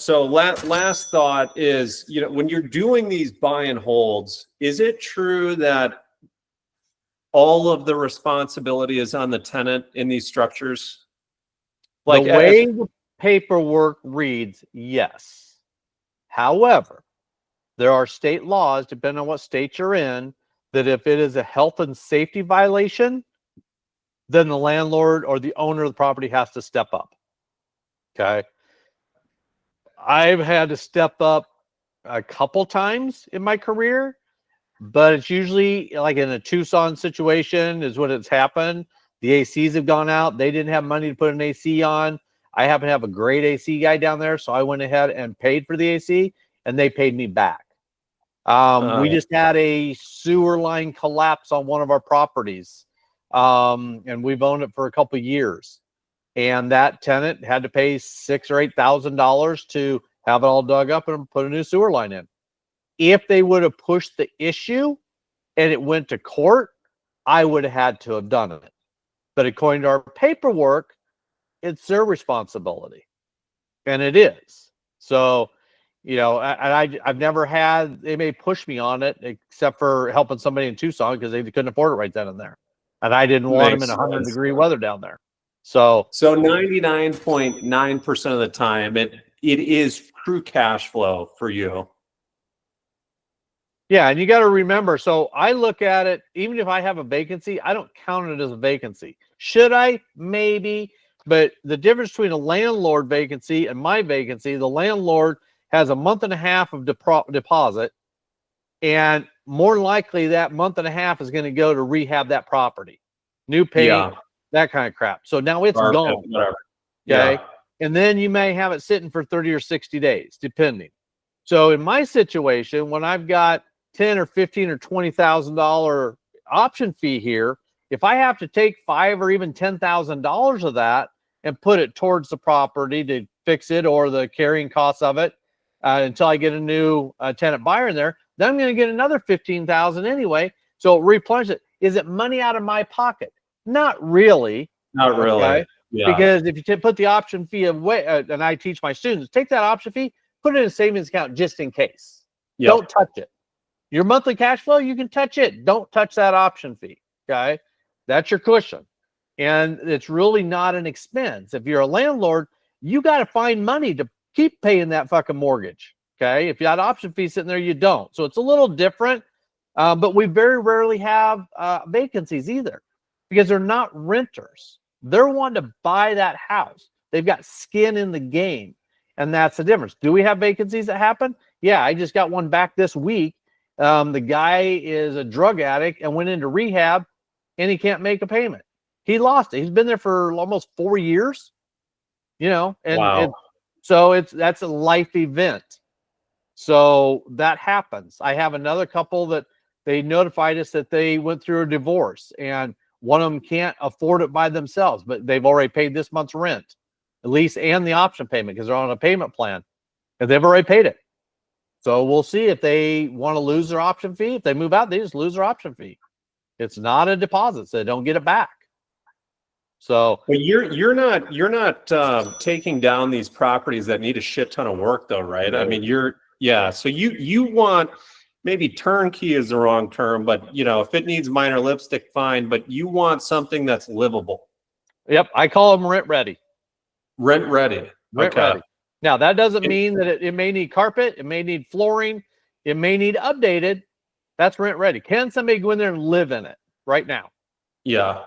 So last thought is, when you're doing these buy and holds, is it true that all of the responsibility is on the tenant in these structures? Like the way the paperwork reads, yes. However, there are state laws, depending on what state you're in, that if it is a health and safety violation, then the landlord or the owner of the property has to step up. Okay. I've had to step up a couple times in my career, but it's usually like in a Tucson situation is when it's happened. The ACs have gone out. They didn't have money to put an AC on. I happen to have a great AC guy down there, so I went ahead and paid for the AC, and they paid me back. We just had a sewer line collapse on one of our properties, and we've owned it for a couple of years. And that tenant had to pay $6,000 or $8,000 to have it all dug up and put a new sewer line in. If they would have pushed the issue and it went to court, I would have had to have done it. But according to our paperwork, it's their responsibility, and it is. So, I've never had, they may push me on it except for helping somebody in Tucson because they couldn't afford it right then and there. And I didn't want them in 100-degree weather down there. So 99.9% of the time, it is true cash flow for you. Yeah, and you got to remember, so I look at it, even if I have a vacancy, I don't count it as a vacancy. Should I? Maybe. But the difference between a landlord vacancy and my vacancy, the landlord has a month and a half of deposit, and more likely that month and a half is going to go to rehab that property. New paint, that kind of crap. So now it's gone. Whatever. Okay. Yeah. And then you may have it sitting for 30 or 60 days, depending. So in my situation, when I've got $10 or $15 or $20,000 option fee here, if I have to take $5,000 or even $10,000 of that and put it towards the property to fix it or the carrying costs of it until I get a new tenant buyer in there, then I'm going to get another $15,000 anyway. So replenish it. Is it money out of my pocket? Not really. Not really. Okay? Yeah. Because if you put the option fee away, and I teach my students, take that option fee, put it in a savings account just in case. Yep. Don't touch it. Your monthly cash flow, you can touch it. Don't touch that option fee. Okay. That's your cushion. And it's really not an expense. If you're a landlord, you got to find money to keep paying that fucking mortgage. Okay. If you had option fee sitting there, you don't. So it's a little different. But we very rarely have vacancies either because they're not renters. They're wanting to buy that house. They've got skin in the game. And that's the difference. Do we have vacancies that happen? Yeah. I just got one back this week. The guy is a drug addict and went into rehab and he can't make a payment. He lost it. He's been there for almost 4 years, and wow. That's a life event. So that happens. I have another couple that they notified us that they went through a divorce and one of them can't afford it by themselves, but they've already paid this month's rent, at least, and the option payment because they're on a payment plan and they've already paid it. So we'll see if they want to lose their option fee. If they move out, they just lose their option fee. It's not a deposit, so they don't get it back. So, but you're not taking down these properties that need a shit ton of work, though, right? I mean, so you want, maybe turnkey is the wrong term, but if it needs minor lipstick, fine. But you want something that's livable. Yep, I call them rent ready. Rent ready. Rent ready. Now, that doesn't mean that it may need carpet, it may need flooring, it may need updated. That's rent ready. Can somebody go in there and live in it right now? Yeah.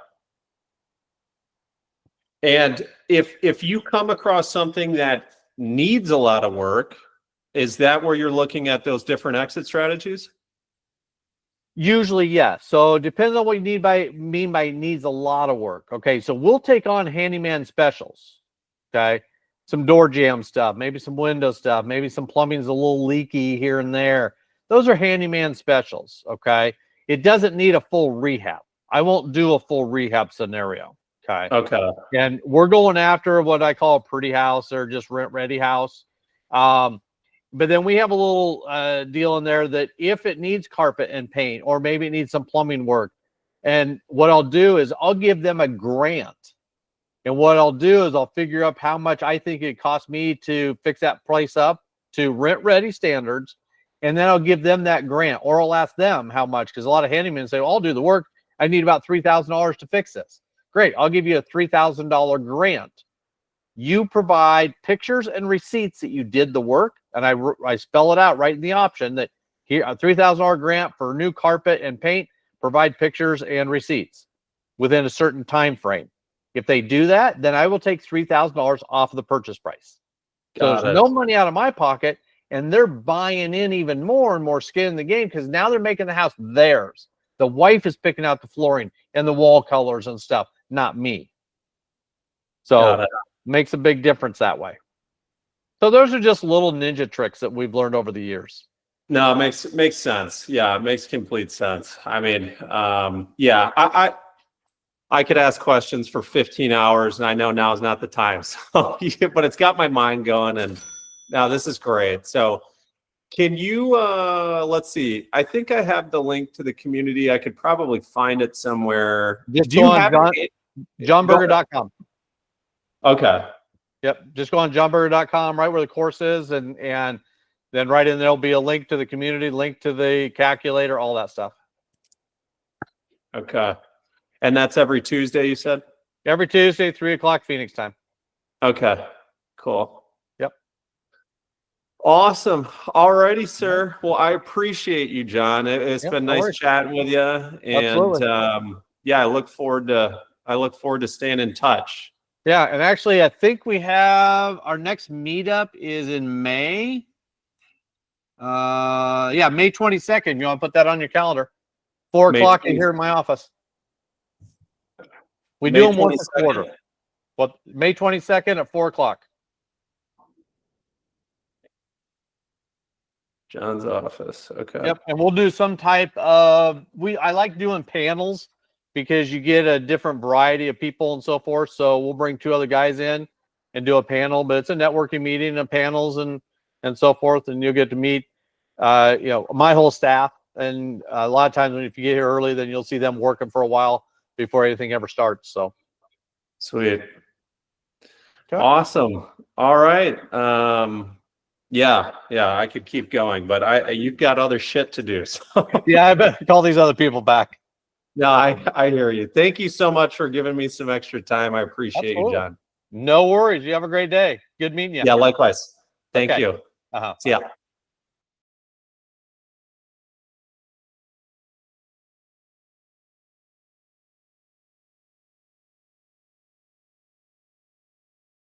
And if you come across something that needs a lot of work, is that where you're looking at those different exit strategies? Usually, yes. So it depends on what you mean by needs a lot of work. Okay, so we'll take on handyman specials. Okay. Some door jam stuff, maybe some window stuff, maybe some plumbing's a little leaky here and there. Those are handyman specials, okay? It doesn't need a full rehab. I won't do a full rehab scenario, okay? Okay. And we're going after what I call a pretty house or just rent-ready house. But then we have a little deal in there that if it needs carpet and paint or maybe it needs some plumbing work, and what I'll do is I'll give them a grant And what I'll do is I'll figure up how much I think it costs me to fix that place up to rent ready standards. And then I'll give them that grant, or I'll ask them how much, because a lot of handymen say, well, I'll do the work. I need about $3,000 to fix this. Great. I'll give you a $3,000 grant. You provide pictures and receipts that you did the work. And I spell it out right in the option that here, a $3,000 grant for new carpet and paint, provide pictures and receipts within a certain time frame. If they do that, then I will take $3,000 off of the purchase price. So there's no money out of my pocket, and they're buying in even more and more skin in the game, because now they're making the house theirs. The wife is picking out the flooring and the wall colors and stuff, not me. So makes a big difference that way. So those are just little ninja tricks that we've learned over the years. No, it makes sense. Yeah, it makes complete sense. I mean, yeah, I could ask questions for 15 hours, and I know now is not the time. So, but it's got my mind going, and now this is great. So, can you? Let's see. I think I have the link to the community. I could probably find it somewhere. Just do you have johnburgher.com. Okay. Yep. Just go on johnburgher.com, right where the course is, and then right in there'll be a link to the community, link to the calculator, all that stuff. Okay. And that's every Tuesday, you said? Every Tuesday, 3 o'clock Phoenix time. Okay, cool. Yep. Awesome. All righty, sir. Well, I appreciate you, John. It's been nice chatting with you. And yeah, I look forward to staying in touch. Yeah, and actually I think we have our next meetup is in May. Yeah, May 22nd. You want to put that on your calendar? 4 o'clock here in my office. We do them once a quarter. Well, May 22nd at 4 o'clock. John's office. Okay. Yep. And we'll do some type of, I like doing panels because you get a different variety of people and so forth. So we'll bring 2 other guys in and do a panel, but it's a networking meeting of panels and so forth. And you'll get to meet, my whole staff. And a lot of times if you get here early, then you'll see them working for a while before anything ever starts. So sweet. Okay. Awesome. All right. Yeah, I could keep going, but you've got other shit to do. So yeah, I better call these other people back. No, I hear you. Thank you so much for giving me some extra time. I appreciate you, John. No worries. You have a great day. Good meeting you. Yeah, likewise. Thank you. Uh-huh. See ya.